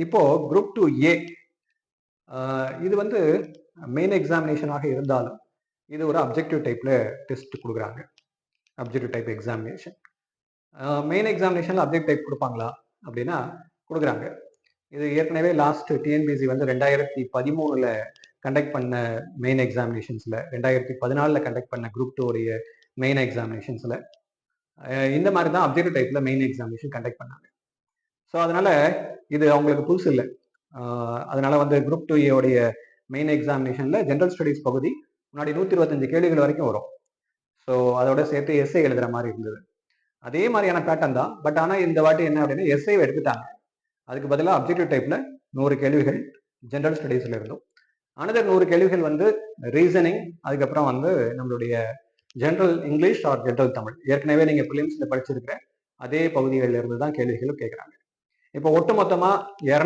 இப்போ group 2A இது வந்து மெயின் எக்ஸாமினேஷனாக இருந்தாலும் இது ஒரு அப்ஜெக்டிவ் டைப்ல டெஸ்ட் கொடுக்குறாங்க. Objective type examination. மெயின் எக்ஸாமினேஷன்ல அப்ஜெக்ட் டைப் கொடுப்பாங்களா அப்படின்னா கொடுக்குறாங்க. இது ஏற்கனவே லாஸ்ட் டிஎன்பிசி வந்து 2013ல கண்டக்ட் பண்ண மெயின் எக்ஸாமினேஷன்ஸ்ல, 2014ல கண்டக்ட் பண்ண குரூப் 2 உடைய மெயின் எக்ஸாமினேஷன்ஸ்ல இந்த மாதிரி தான் அப்ஜெக்டிவ் டைப்ல மெயின் எக்ஸாமினேஷன் கண்டக்ட் பண்ணாங்க. ஸோ அதனால இது அவங்களுக்கு புதுசு இல்லை. அதனால வந்து குரூப் 2A உடைய மெயின் எக்ஸாமினேஷன்ல ஜென்ரல் ஸ்டடிஸ் பகுதி முன்னாடி 125 கேள்விகள் வரைக்கும் வரும். ஸோ அதோட சேர்த்து எஸ்ஏ எழுதுற மாதிரி இருந்தது. அதே மாதிரியான பேட்டர்ன் தான். பட் ஆனால் இந்த வாட்டி என்ன அப்படின்னா எஸ்ஏவை எடுத்துட்டாங்க. அதுக்கு பதிலாக அப்ஜெக்டிவ் டைப்ல 100 கேள்விகள் ஜென்ரல் ஸ்டடீஸ்ல இருந்தும், அனதர் 100 கேள்விகள் வந்து ரீசனிங், அதுக்கப்புறம் வந்து நம்மளுடைய general English or general Tamil, ஏற்கனவே நீங்க பிலிம்ஸ்ல படிச்சிருக்கிற அதே பகுதிகளில் இருந்து தான் கேள்விகளும் கேட்குறாங்க. இப்போ ஒட்டுமொத்தமா